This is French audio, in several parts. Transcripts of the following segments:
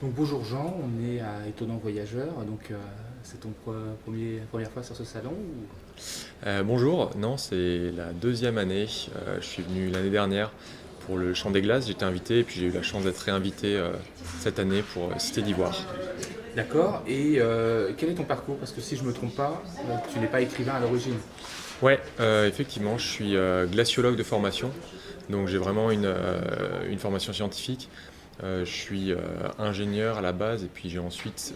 Donc bonjour Jean, on est à Étonnant Voyageur, c'est ton première fois sur ce salon Bonjour, non, c'est la deuxième année. Je suis venu l'année dernière pour le Chant des Glaces, j'étais invité et puis j'ai eu la chance d'être réinvité cette année pour Cité d'Ivoire. D'accord, quel est ton parcours? Parce que si je ne me trompe pas, tu n'es pas écrivain à l'origine. Ouais, effectivement, je suis glaciologue de formation, donc j'ai vraiment une formation scientifique. Je suis ingénieur à la base et puis j'ai ensuite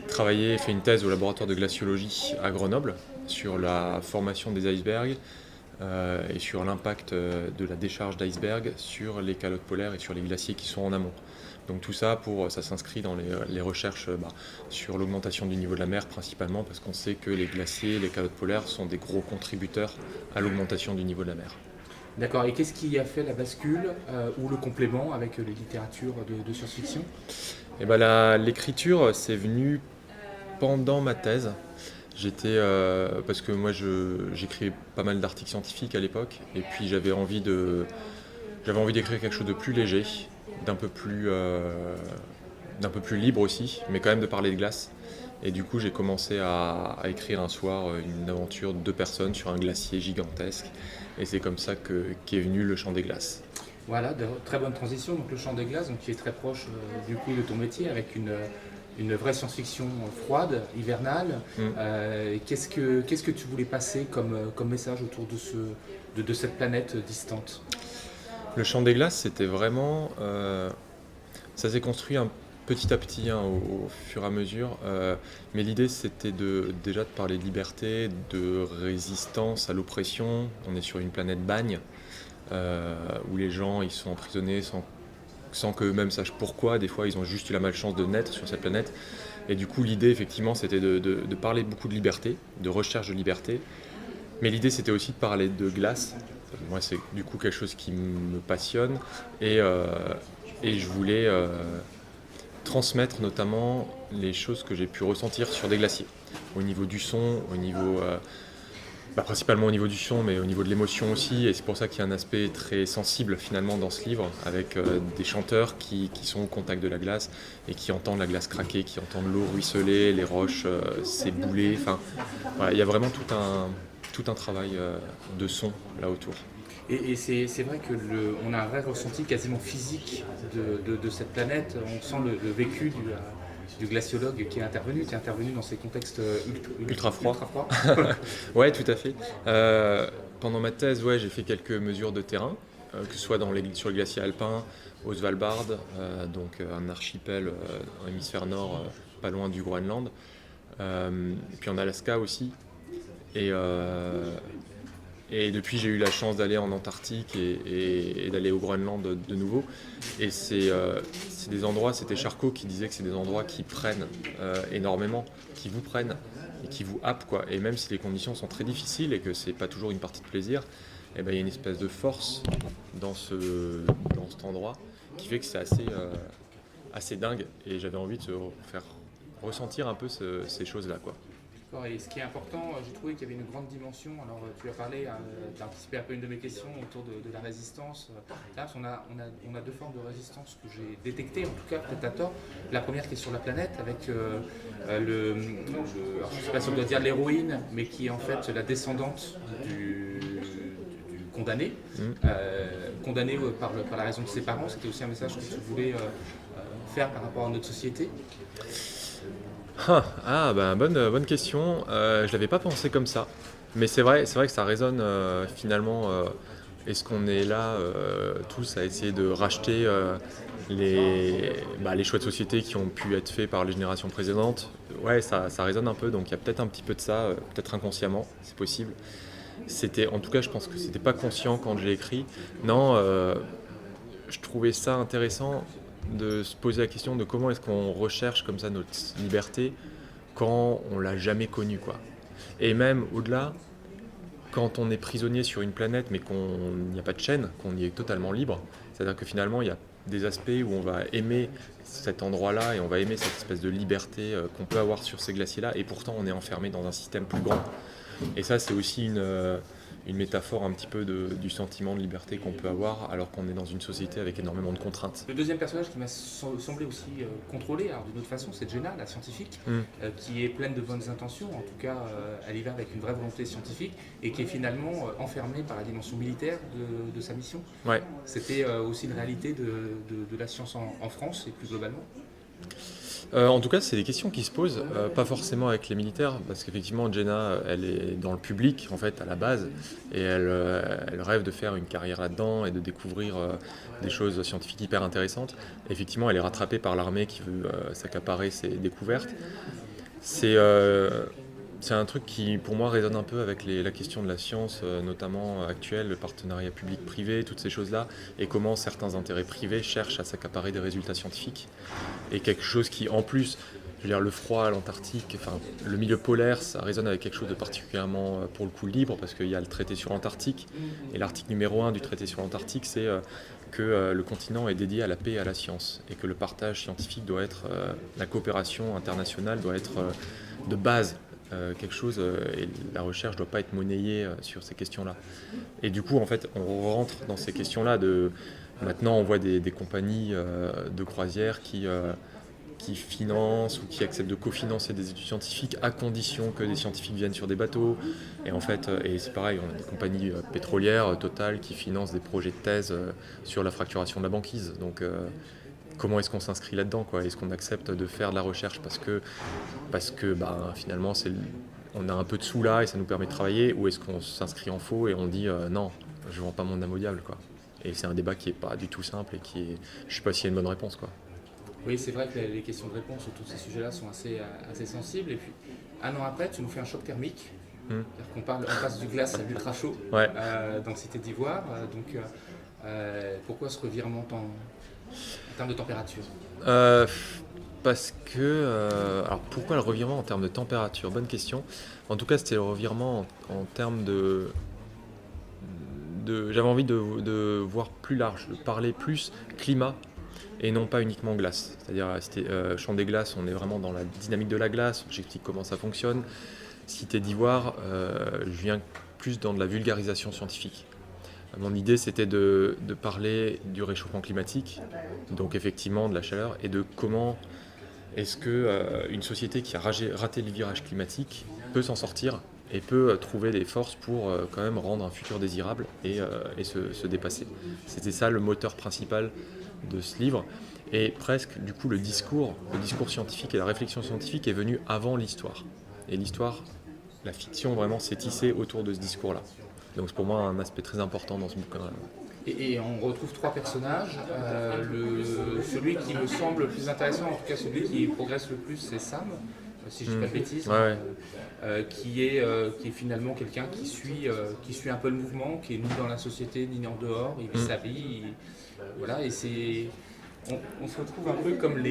travaillé et fait une thèse au laboratoire de glaciologie à Grenoble sur la formation des icebergs et sur l'impact de la décharge d'iceberg sur les calottes polaires et sur les glaciers qui sont en amont. Donc tout ça, ça s'inscrit dans les recherches sur l'augmentation du niveau de la mer principalement parce qu'on sait que les glaciers, les calottes polaires sont des gros contributeurs à l'augmentation du niveau de la mer. D'accord, et qu'est-ce qui a fait la bascule ou le complément avec les littératures de science-fiction? Et l'écriture, c'est venu pendant ma thèse. Parce que moi j'écrivais pas mal d'articles scientifiques à l'époque et puis j'avais envie d'écrire quelque chose de plus léger, d'un peu plus, d'un peu plus libre aussi, mais quand même de parler de glace. Et du coup, j'ai commencé à écrire un soir une aventure de 2 personnes sur un glacier gigantesque. Et c'est comme ça qu'est venu le Chant des Glaces. Voilà, très bonne transition, donc le champ des glaces, donc qui est très proche du coup de ton métier avec une vraie science-fiction froide, hivernale. Mm. Qu'est-ce que tu voulais passer comme message autour de cette planète distante? Le Chant des Glaces, c'était vraiment. Ça s'est construit petit à petit au fur et à mesure. Mais l'idée, c'était déjà de parler de liberté, de résistance à l'oppression. On est sur une planète bagne. Où les gens ils sont emprisonnés sans qu'eux-mêmes sachent pourquoi. Des fois, ils ont juste eu la malchance de naître sur cette planète. Et du coup, l'idée, effectivement, c'était de parler beaucoup de liberté, de recherche de liberté. Mais l'idée, c'était aussi de parler de glace. Moi, c'est du coup quelque chose qui me passionne. Et je voulais transmettre notamment les choses que j'ai pu ressentir sur des glaciers. Au niveau du son, principalement au niveau du son, mais au niveau de l'émotion aussi, et c'est pour ça qu'il y a un aspect très sensible finalement dans ce livre, avec des chanteurs qui sont au contact de la glace et qui entendent la glace craquer, qui entendent l'eau ruisseler, les roches s'ébouler. Enfin, voilà, il y a vraiment tout un travail de son là autour. Et c'est vrai que on a un vrai ressenti quasiment physique de cette planète. On sent le vécu du glaciologue qui est intervenu. Tu es intervenu dans ces contextes Ultra froid. ultra froids. Ouais, tout à fait. Pendant ma thèse, ouais, j'ai fait quelques mesures de terrain, que ce soit sur le glacier alpin, au Svalbard, un archipel dans l'hémisphère nord, pas loin du Groenland, puis en Alaska aussi. Et, et depuis, j'ai eu la chance d'aller en Antarctique et d'aller au Groenland de nouveau. Et c'est des endroits, c'était Charcot qui disait que c'est des endroits qui prennent énormément, qui vous prennent et qui vous happent, quoi. Et même si les conditions sont très difficiles et que c'est pas toujours une partie de plaisir, eh ben, il y a une espèce de force dans cet endroit qui fait que c'est assez dingue. Et j'avais envie de se faire ressentir un peu ces choses-là, quoi. Et ce qui est important, j'ai trouvé qu'il y avait une grande dimension. Alors, tu as parlé, tu as anticipé un peu une de mes questions autour de la résistance. Là, on a deux formes de résistance que j'ai détectées, en tout cas, peut-être à tort. La première qui est sur la planète, avec alors, je ne sais pas si on doit dire l'héroïne, mais qui est en fait la descendante du condamné, Mm. condamné par la raison de ses parents. C'était aussi un message que tu voulais faire par rapport à notre société. Bonne question. Je l'avais pas pensé comme ça. Mais c'est vrai que ça résonne finalement. Est-ce qu'on est là tous à essayer de racheter les choix de société qui ont pu être faits par les générations précédentes? Ouais, ça résonne un peu. Donc il y a peut-être un petit peu de ça, peut-être inconsciemment, c'est possible. En tout cas, je pense que c'était pas conscient quand je l'ai écrit. Non, je trouvais ça intéressant de se poser la question de comment est-ce qu'on recherche comme ça notre liberté quand on l'a jamais connue, quoi. Et même au-delà, quand on est prisonnier sur une planète mais qu'il n'y a pas de chaîne, qu'on y est totalement libre, c'est-à-dire que finalement il y a des aspects où on va aimer cet endroit-là et on va aimer cette espèce de liberté qu'on peut avoir sur ces glaciers-là, et pourtant on est enfermé dans un système plus grand. Et ça, c'est aussi une métaphore un petit peu du sentiment de liberté qu'on peut avoir alors qu'on est dans une société avec énormément de contraintes. Le deuxième personnage qui m'a semblé aussi contrôlé, alors d'une autre façon, c'est Jenna, la scientifique, qui est pleine de bonnes intentions. En tout cas, elle y va avec une vraie volonté scientifique et qui est finalement enfermée par la dimension militaire de sa mission. Ouais. C'était aussi une réalité de la science en France et plus globalement. En tout cas, c'est des questions qui se posent, pas forcément avec les militaires, parce qu'effectivement, Jenna, elle est dans le public, en fait, à la base, et elle rêve de faire une carrière là-dedans et de découvrir des choses scientifiques hyper intéressantes. Effectivement, elle est rattrapée par l'armée qui veut s'accaparer ses découvertes. C'est un truc qui, pour moi, résonne un peu avec la question de la science, notamment actuelle, le partenariat public-privé, toutes ces choses-là, et comment certains intérêts privés cherchent à s'accaparer des résultats scientifiques. Et quelque chose qui, en plus, je veux dire, le froid, l'Antarctique, enfin, le milieu polaire, ça résonne avec quelque chose de particulièrement, pour le coup, libre, parce qu'il y a le traité sur l'Antarctique, et l'article numéro 1 du traité sur l'Antarctique, c'est que le continent est dédié à la paix et à la science, et que le partage scientifique doit être, la coopération internationale doit être de base. Quelque chose et la recherche ne doit pas être monnayée sur ces questions-là. Et du coup, en fait, on rentre dans ces questions-là. Maintenant, on voit des compagnies de croisière qui financent ou qui acceptent de cofinancer des études scientifiques à condition que des scientifiques viennent sur des bateaux. Et en fait, et c'est pareil, on a des compagnies pétrolières, Total, qui financent des projets de thèse sur la fracturation de la banquise. Donc, comment est-ce qu'on s'inscrit là-dedans, quoi? Est-ce qu'on accepte de faire de la recherche parce que finalement on a un peu de sous là et ça nous permet de travailler, ou est-ce qu'on s'inscrit en faux et on dit non, je vends pas mon âme au diable, quoi? Et c'est un débat qui est pas du tout simple et je sais pas s'il y a une bonne réponse, quoi. Oui, c'est vrai que les questions de réponse sur tous ces sujets-là sont assez sensibles. Et puis, un an après, tu nous fais un choc thermique. C'est-à-dire on passe du glace à l'ultra chaud dans Cité d'Ivoire. Pourquoi ce revirement en termes de température? Parce que... alors pourquoi le revirement en termes de température? Bonne question. En tout cas, c'était le revirement en termes de... J'avais envie de voir plus large, de parler plus climat et non pas uniquement glace. C'est-à-dire, Champ des Glaces, on est vraiment dans la dynamique de la glace, j'explique comment ça fonctionne. Cité d'Ivoire, je viens plus dans de la vulgarisation scientifique. Mon idée, c'était de parler du réchauffement climatique, donc effectivement de la chaleur, et de comment est-ce qu'une société qui a raté le virage climatique peut s'en sortir et peut trouver des forces pour quand même rendre un futur désirable et se dépasser. C'était ça le moteur principal de ce livre. Et presque, du coup, le discours scientifique et la réflexion scientifique est venu avant l'histoire. Et l'histoire, la fiction, vraiment, s'est tissée autour de ce discours-là. Donc c'est pour moi un aspect très important dans ce bouquin-là. Et on retrouve trois personnages. Celui qui me semble le plus intéressant, en tout cas celui qui progresse le plus, c'est Sam, si je ne dis pas de bêtises, qui est finalement quelqu'un qui suit un peu le mouvement, qui est ni dans la société ni en dehors, il vit sa vie. Voilà, et on se retrouve un peu comme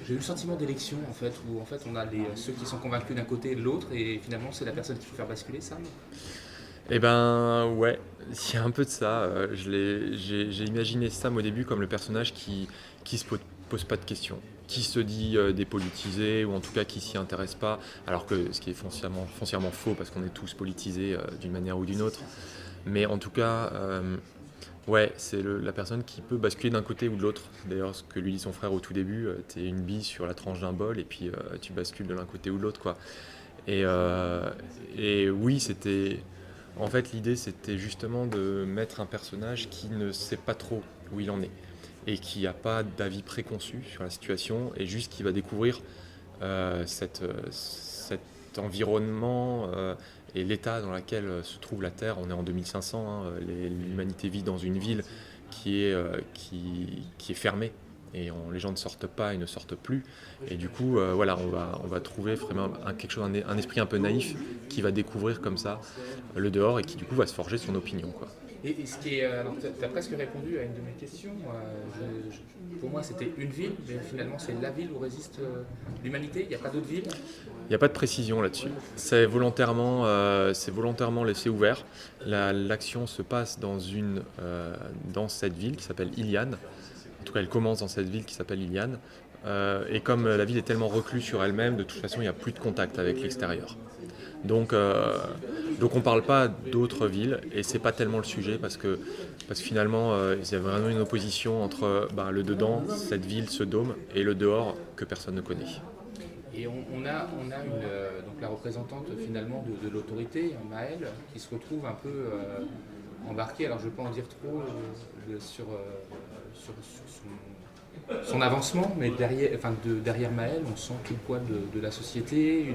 j'ai eu le sentiment d'élection en fait, où en fait on a ceux qui sont convaincus d'un côté et de l'autre, et finalement c'est la personne qui peut faire basculer ça. Eh ben ouais, il y a un peu de ça. J'ai imaginé Sam au début comme le personnage qui se pose pas de questions, qui se dit dépolitisé, ou en tout cas qui s'y intéresse pas, alors que ce qui est foncièrement faux parce qu'on est tous politisés d'une manière ou d'une autre. Mais en tout cas, ouais, c'est la personne qui peut basculer d'un côté ou de l'autre. D'ailleurs, ce que lui dit son frère au tout début, t'es une bille sur la tranche d'un bol et puis tu bascules de l'un côté ou de l'autre, quoi. Et oui, c'était... En fait, l'idée, c'était justement de mettre un personnage qui ne sait pas trop où il en est et qui n'a pas d'avis préconçu sur la situation, et juste qui va découvrir cet environnement et l'état dans lequel se trouve la Terre. On est en 2500, l'humanité vit dans une ville qui est fermée, et les gens ne sortent pas et ne sortent plus. Et du coup, voilà, on va trouver vraiment quelque chose, un esprit un peu naïf qui va découvrir comme ça le dehors et qui du coup va se forger son opinion, quoi. Et ce qui est, alors tu as presque répondu à une de mes questions. Pour moi, c'était une ville, mais finalement, c'est la ville où résiste l'humanité. Il n'y a pas d'autre ville. Il n'y a pas de précision là-dessus. C'est volontairement laissé ouvert. L'action se passe dans cette ville qui s'appelle Iliane. En tout cas, elle commence dans cette ville qui s'appelle Iliane. Et comme la ville est tellement recluse sur elle-même, de toute façon, il n'y a plus de contact avec l'extérieur. Donc on ne parle pas d'autres villes, et c'est pas tellement le sujet, parce que finalement, il y a vraiment une opposition entre le dedans, cette ville, ce dôme, et le dehors que personne ne connaît. Et on a donc la représentante finalement de l'autorité, Maëlle, qui se retrouve un peu embarquée. Alors je ne vais pas en dire trop sur son avancement, mais derrière Maëlle, on sent tout le poids de la société,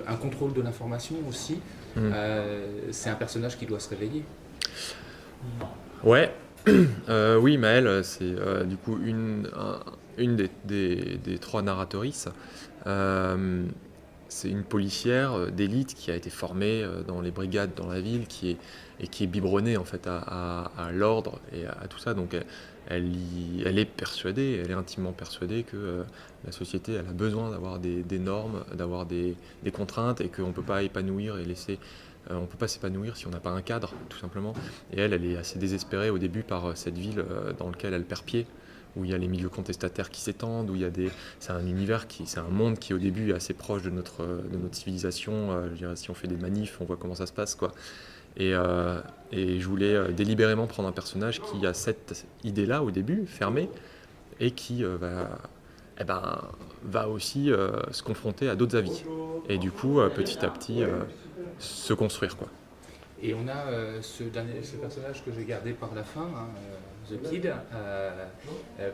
un contrôle de l'information aussi. C'est un personnage qui doit se réveiller. Ouais, oui, Maëlle, c'est du coup une des trois narratrices. C'est une policière d'élite qui a été formée dans les brigades dans la ville, qui est biberonnée en fait à l'ordre et à tout ça. Donc elle est persuadée, elle est intimement persuadée que la société elle a besoin d'avoir des normes, d'avoir des contraintes, et qu'on ne peut pas épanouir et laisser. On ne peut pas s'épanouir si on n'a pas un cadre, tout simplement. Et elle est assez désespérée au début par cette ville dans laquelle elle perd pied, où il y a les milieux contestataires qui s'étendent, où il y a c'est un univers c'est un monde qui au début est assez proche de notre civilisation. Je dirais, si on fait des manifs, on voit comment ça se passe, quoi. Et je voulais délibérément prendre un personnage qui a cette idée-là au début, fermée, et qui va aussi se confronter à d'autres avis. Et du coup, petit à petit, se construire, quoi. Et on a ce personnage que j'ai gardé par la fin, The Kid,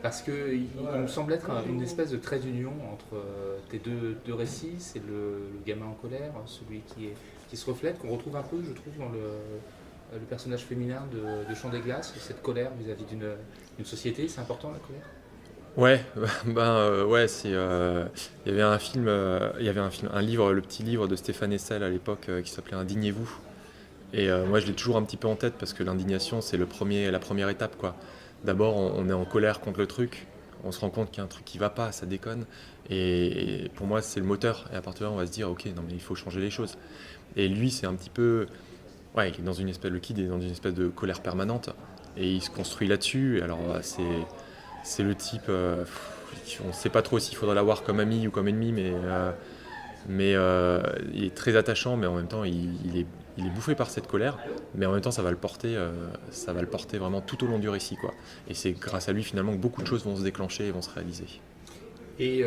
parce qu'il me semble être une espèce de trait d'union entre tes deux récits. C'est le gamin en colère, celui qui se reflète, qu'on retrouve un peu, je trouve, dans le personnage féminin de Chant des Glaces, cette colère vis-à-vis d'une société. C'est important, la colère? Ouais, ouais, il y avait un livre, le petit livre de Stéphane Hessel à l'époque, qui s'appelait Indignez-vous. Et moi, je l'ai toujours un petit peu en tête, parce que l'indignation, c'est la première étape, quoi. D'abord, on est en colère contre le truc, on se rend compte qu'il y a un truc qui va pas, ça déconne. Et pour moi, c'est le moteur. Et à partir de là, on va se dire, ok, non mais il faut changer les choses. Et lui, c'est un petit peu, ouais, il est dans une espèce, le kid est dans une espèce de colère permanente, et il se construit là-dessus. Et alors, c'est le type, on ne sait pas trop s'il faudra l'avoir comme ami ou comme ennemi, mais il est très attachant, mais en même temps, il est bouffé par cette colère, mais en même temps, ça va le porter vraiment tout au long du récit, quoi. Et c'est grâce à lui, finalement, que beaucoup de choses vont se déclencher et vont se réaliser. Et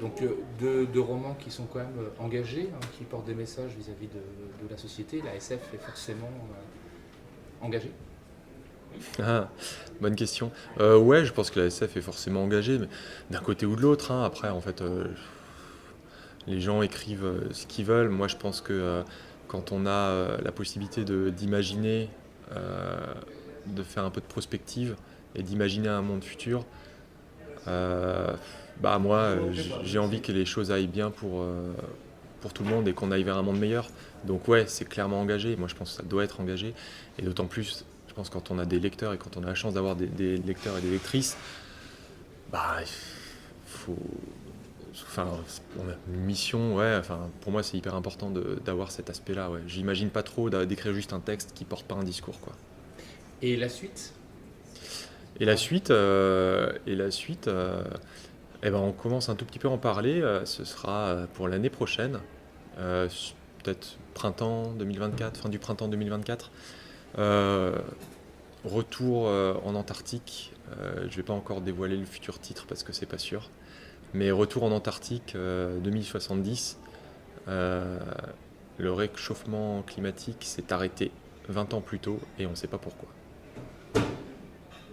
donc deux romans qui sont quand même engagés, qui portent des messages vis-à-vis de la société. La SF est forcément engagée. Ah, bonne question. Ouais, je pense que la SF est forcément engagée, mais d'un côté ou de l'autre, hein. Après, en fait, les gens écrivent ce qu'ils veulent. Moi, je pense que quand on a la possibilité d'imaginer, de faire un peu de prospective et d'imaginer un monde futur, moi, j'ai envie que les choses aillent bien pour tout le monde, et qu'on aille vers un monde meilleur. Donc ouais, c'est clairement engagé. Moi, je pense que ça doit être engagé. Et d'autant plus, je pense, quand on a des lecteurs et quand on a la chance d'avoir des lecteurs et des lectrices, il faut... Enfin, on a une mission, ouais. Enfin, pour moi, c'est hyper important d'avoir cet aspect-là. Ouais. J'imagine pas trop d'écrire juste un texte qui porte pas un discours, quoi. Et la suite? Et la suite, on commence un tout petit peu à en parler. Ce sera pour l'année prochaine, peut-être printemps 2024, fin du printemps 2024. Retour en Antarctique. Je vais pas encore dévoiler le futur titre parce que c'est pas sûr. Mais retour en Antarctique 2070. Le réchauffement climatique s'est arrêté 20 ans plus tôt, et on ne sait pas pourquoi.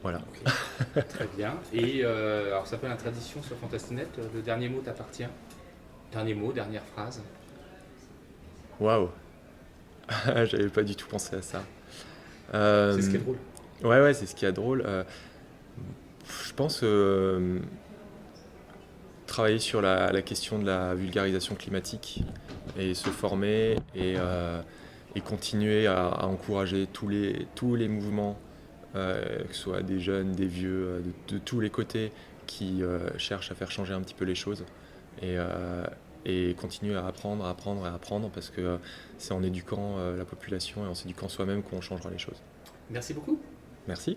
Voilà. Okay. Très bien. Et alors ça s'appelle la tradition sur Fantastinet, le dernier mot t'appartient. Dernier mot, dernière phrase. Waouh. J'avais pas du tout pensé à ça. C'est ce qui est drôle. Ouais, c'est ce qui est drôle. Je pense travailler sur la question de la vulgarisation climatique, et se former, et continuer à encourager tous les mouvements, que ce soit des jeunes, des vieux, de tous les côtés, qui cherchent à faire changer un petit peu les choses, et continuer à apprendre, parce que c'est en éduquant la population et en s'éduquant soi-même qu'on changera les choses. Merci beaucoup. Merci.